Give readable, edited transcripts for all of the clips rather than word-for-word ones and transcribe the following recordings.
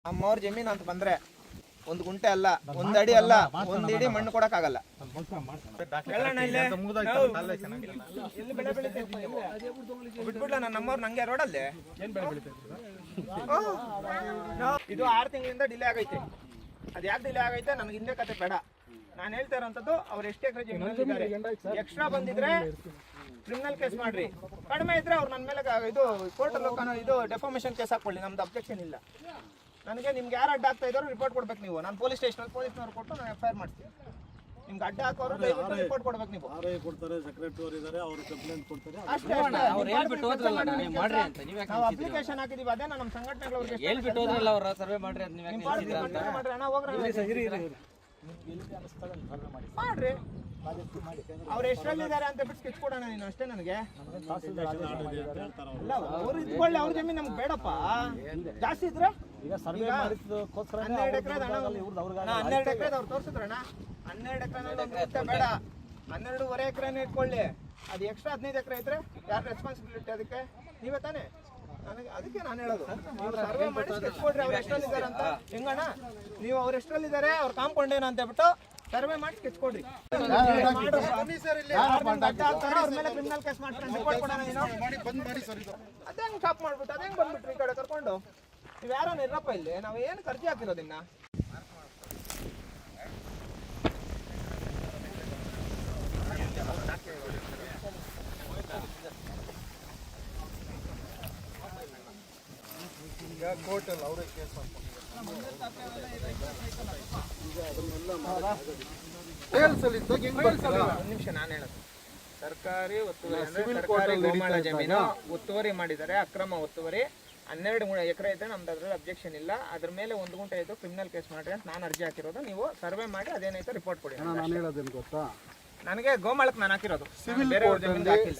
ನಮ್ಮವ್ರ ಜಮೀನು ಅಂತ ಬಂದ್ರೆ ಒಂದು ಗುಂಟೆ ಅಲ್ಲ, ಒಂದು ಅಡಿ ಅಲ್ಲ, ಒಂದು ಇಡಿ ಮಣ್ಣು ಕೊಡಕ್ಕಾಗಲ್ಲ. ಬಿಟ್ಬಿಡ್ಲ ನಮ್ಮವ್ರು ನಂಗೆ ರೋಡಲ್ಲಿ ಇದು 6 ತಿಂಗಳಿಂದ ಡಿಲೇ ಆಗೈತೆ. ಅದ್ ಯಾಕೆ ಡಿಲೇ ಆಗೈತೆ ನನಗೆ ಹಿಂದೆ ಕತೆ ಬೇಡ. ನಾನು ಹೇಳ್ತಾ ಇರೋಂಥದ್ದು ಅವ್ರು ಎಷ್ಟು ಎಕರೆ ಜಮೀನು ಎಕ್ಸ್ಟ್ರಾ ಬಂದಿದ್ರೆ ಕ್ರಿಮಿನಲ್ ಕೇಸ್ ಮಾಡ್ರಿ, ಕಡಿಮೆ ಇದ್ರೆ ಅವ್ರು ನನ್ನ ಮೇಲೆ ಇದು ಕೋರ್ಟಲ್ಲಿ ಇದು ಡೆಫಾಮೇಷನ್ ಕೇಸ್ ಹಾಕೊಳ್ಳಿ, ನಮ್ದು ಅಬ್ಜೆಕ್ಷನ್ ಇಲ್ಲ. ನನಗೆ ನಿಮ್ಗೆ ಯಾರು ಅಡ್ಡ ಆಗ್ತಾ ಇದ್ದಾರೋ ರಿಪೋರ್ಟ್ ಕೊಡ್ಬೇಕು ನೀವು. ನಾನು ಪೊಲೀಸ್ ಸ್ಟೇಷನಲ್ಲಿ ಪೊಲೀಸ್ನವ್ರು ಕೊಟ್ಟು ನಾನು FIR ಮಾಡ್ತೀನಿ. ನಿಮ್ಗೆ ಅಡ್ಡ ಹಾಕೋರು ರಿಪೋರ್ಟ್ ಕೊಡ್ಬೇಕು ನೀವು. ಕೊಡ್ತಾರೆ, ಸೆಕ್ರೆಟರಿ ಇದ್ದಾರೆ, ಅವರು ಕಂಪ್ಲೇಂಟ್ ಕೊಡ್ತಾರೆ. ಅಷ್ಟೇ ನಾವು ಅಪ್ಲಿಕೇಶನ್ ಹಾಕಿದೀವಿ, ಅದೇ ನಮ್ಮ ಸಂಘಟನೆಗಳವ್ರಿಗೆ ಸರ್ವೆ ಮಾಡ್ರಿ ಅಂತ ಮಾಡ್ರಿ. ಅವ್ರು ಎಷ್ಟರಲ್ಲಿದ್ದಾರೆ ಅಂತ ಬಿಟ್ಟು ಸ್ಕೆಚ್ ಕೊಡೋಣ ನೀನು ಅಷ್ಟೇ. ನನಗೆ ಅಲ್ಲ, ಅವ್ರು ಇದ್ಕೊಳ್ಳಿ, ಅವ್ರ ಜಮೀನು ನಮ್ಗೆ ಬೇಡಪ್ಪ. ಜಾಸ್ತಿ ಇದ್ರೆ 12 ಎಕರೆ 12 ಎಕರೆ ಅವ್ರು ತೋರಿಸಿದ್ರಣ್ಣ. 12 ಎಕರೆ ಬೇಡ, 12.5 ಎಕರೆನೇ ಇಟ್ಕೊಳ್ಳಿ. ಅದು ಎಕ್ಸ್ಟ್ರಾ 15 ಎಕರೆ ಇದ್ರೆ ಯಾರು ರೆಸ್ಪಾನ್ಸಿಬಿಲಿಟಿ? ಅದಕ್ಕೆ ನೀವೇ ತಾನೇ. ನನಗೆ ಅದಕ್ಕೆ ನಾನು ಹೇಳೋದು, ನೀವು ಸರ್ವೆ ಮಾಡಿ ಸ್ಕೆಚ್ ಕೊಡ್ರಿ ಅವ್ರು ಎಷ್ಟರಲ್ಲಿದ್ದಾರೆ ಅಂತ. ಹೆಂಗಣ್ಣ ನೀವು ಅವ್ರು ಎಷ್ಟರಲ್ಲಿದ್ದಾರೆ, ಅವ್ರ ಕಾಂಪೌಂಡ್ ಏನು ಅಂತ ಹೇಳ್ಬಿಟ್ಟು ಸರ್ವೆ ಮಾಡಿ ಸ್ಕೆಚ್ ಕೊಡ್ರಿ. ಅವ್ರ ಮೇಲೆ ಕ್ರಿಮಿನಲ್ ಕೇಸ್ ಮಾಡ್ತಾರೆ, ರಿಪೋರ್ಟ್ ಕೊಡೋಣ. ಅದೇ ಹೆಂಗ್ ಸ್ಟಾಪ್ ಮಾಡ್ಬಿಟ್ಟು ಅದೇ ಹೆಂಗ್ ಬಂದ್ಬಿಟ್ರಿ ಈ ಕಡೆ ಕರ್ಕೊಂಡು? ನೀವು ಯಾರೋ ಇರಪ್ಪ ಇಲ್ಲಿ, ನಾವು ಏನು ಖರ್ಚು ಹಾಕಿರೋದಿನ್ನ. ಈಗ ಕೋರ್ಟಲ್ಲಿ ಅವರೇ ಕೇಸ್ ನಿಮಿಷ ನಾನು ಹೇಳೋದು, ಸರ್ಕಾರಿ ಒತ್ತುವರಿ ಅಂದ್ರೆ ಸರ್ಕಾರಿ ಗೋಮಾಳ ಜಮೀನು ಒತ್ತುವರಿ ಮಾಡಿದ್ದಾರೆ, ಅಕ್ರಮ ಒತ್ತುವರಿ. 12 ಎಕರೆ ಇದ್ರೆ ನಮ್ದು ಅದ್ರಲ್ಲಿ ಅಬ್ಜೆಕ್ಷನ್ ಇಲ್ಲ. ಅದ್ರ ಮೇಲೆ 1 ಗುಂಟೆ ಇದ್ದು ಕ್ರಿಮಿನಲ್ ಕೇಸ್ ಮಾಡ್ರಿ ಅಂತ ನಾನು ಅರ್ಜಿ ಹಾಕಿರೋದು. ನೀವು ಸರ್ವೆ ಮಾಡಿ ಅದೇನೈತೆ ರಿಪೋರ್ಟ್ ಕೊಡಿ. ನಾನು ಹೇಳೋದೇನು ಗೊತ್ತಾ, ನನಗೆ ಗೋಮಾಳಕ್ಕೆ ನಾನು ಹಾಕಿರೋದು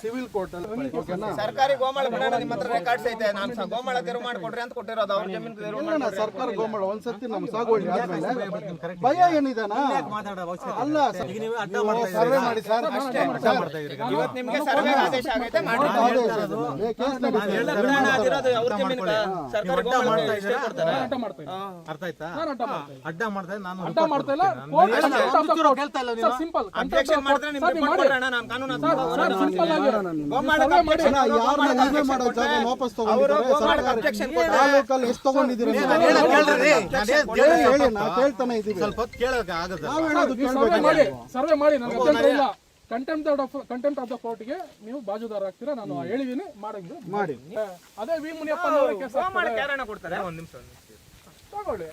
ಸಿವಿಲ್ ಕೋರ್ಟ್ ಸರ್ಕಾರಿ ಗೋಮಾಳ ಬಿಡೋಣ. ನಿಮ್ಮ ಹತ್ರ ರೆಕಾರ್ಡ್ಸ್ ಐತೆ. ನಾನು ಗೋಮಾಳ ತೆರವು ಮಾಡಿಕೊಡ್ರಿ ಅಂತ ಕೊಟ್ಟಿರೋದು. ಅವ್ರ ಜಮೀನು ಸರ್ಕಾರ ಗೋಮಾಳ ಒಂದ್ಸತಿ ನಮ್ ಸಾಗುವಳಿ ಆದ್ಮೇಲೆ ಭಯ ಏನಿದಾನ ಅಲ್ಲ, ಸರ್ವೆ ಮಾಡಿ ಸರ್. ಇವತ್ತು ನಿಮ್ಗೆ ಸರ್ವೆ ಆದೇಶ ಆಗೈತೆ ಮಾಡಿ. ಅವ್ರ ಜಮೀನು ಸರ್ಕಾರಿ ಗೋಮಾಳ ಎಷ್ಟೇ ಕೊಡ್ತಾರೆ. ಅರ್ಥ ಆಯ್ತಾ? ಅಡ್ಡ ಮಾಡ್ತಾ ನಾನು ಅಬ್ಜೆಕ್ಷನ್ ಮಾಡಿದ್ರೆ ನಿಮ್ಗೆ ರಿಪೋರ್ಟ್ ಕೊಡೋಣ. ನಾನು ಕಾನೂನು ವಾಪಸ್ ತಗೊಂಡಿದ್ದೀರಿ ಕೇಳ್ತಾನೆ ಇದೀವಿ. ಸ್ವಲ್ಪ ಕೇಳೋಕೆ ಆಗುತ್ತೆ. ಸರ್ವೆ ಮಾಡಿ ಕಂಟೆಂಪ್ಟ್ ಆಫ್ ದ ಕೋರ್ಟ್ಗೆ ನೀವು ಬಾಜುದಾರ ಆಗ್ತೀರಾ. ನಾನು ಹೇಳಿದೀನಿ ಮಾಡಿ. ಅದೇ ವಿ ಮುನಿಯಪ್ಪ ಕಾರಣ ಕೊಡ್ತಾರೆ. ಒಂದ್ ನಿಮಿಷ ತಗೊಳ್ಳಿ.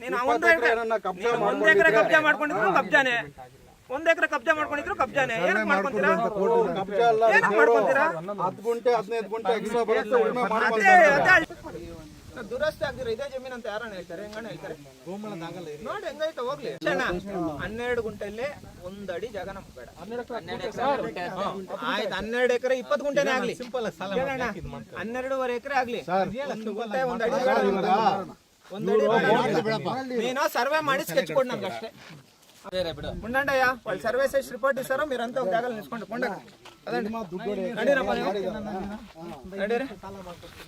ನೀನು 1 ಎಕರೆ ಕಬ್ಜಾ ಮಾಡ್ಕೊಂಡಿದ್ರು ಕಬ್ಜಾನೆ, 1 ಎಕರೆ ಕಬ್ಜಾ ಮಾಡ್ಕೊಂಡಿದ್ರು ಕಬ್ಜಾನೆ. ಏನಕ್ಕೆ ಮಾಡ್ಕೊಂತೀರಾ? ಕಬ್ಜಾ ಅಲ್ಲ, 10 ಗುಂಟೆ 15 ಗುಂಟೆ ಎಕ್ಸ್ಟ್ರಾ ಬರುತ್ತೆ, ಉಳ್ಮೆ ಮಾಡ್ಕೊಳ್ಳಿ. ದುರಸ್ತಿ ಆಗ್ದಿರ ಇದೇ ಜಮೀನು ಅಂತ ಯಾರನ್ನ ಹೇಳ್ತಾರೆ? ಹೆಂಗಣ್ಣ ಹೇಳ್ತಾರೆ? ನೋಡಿ ಹೆಂಗೈತೆ ಹೋಗ್ಲಿ. 12 ಗುಂಟೆಯಲ್ಲಿ 1 ಅಡಿ ಜಾಗ ನಮ್ಗೆ ಬೇಡ. ಆಯ್ತು, 12 ಎಕರೆ 20 ಗುಂಟೆನೇ ಆಗ್ಲಿ, 12.5 ಎಕರೆ ಆಗ್ಲಿ, 1 ಗುಂಟೆ 1 ಅಡಿ నేను సర్వే ಮಾಡಿ స్కెచ్ కొడు నాకు అಷ್ಟೇ ఉండండియా. వాళ్ళు సర్వే చేసి రిపోర్ట్ ఇస్తారో మీరంతా ఒక జాగాలో నిల్చుకోండి. కొండ అదండి నడిరప్ప నడిరే.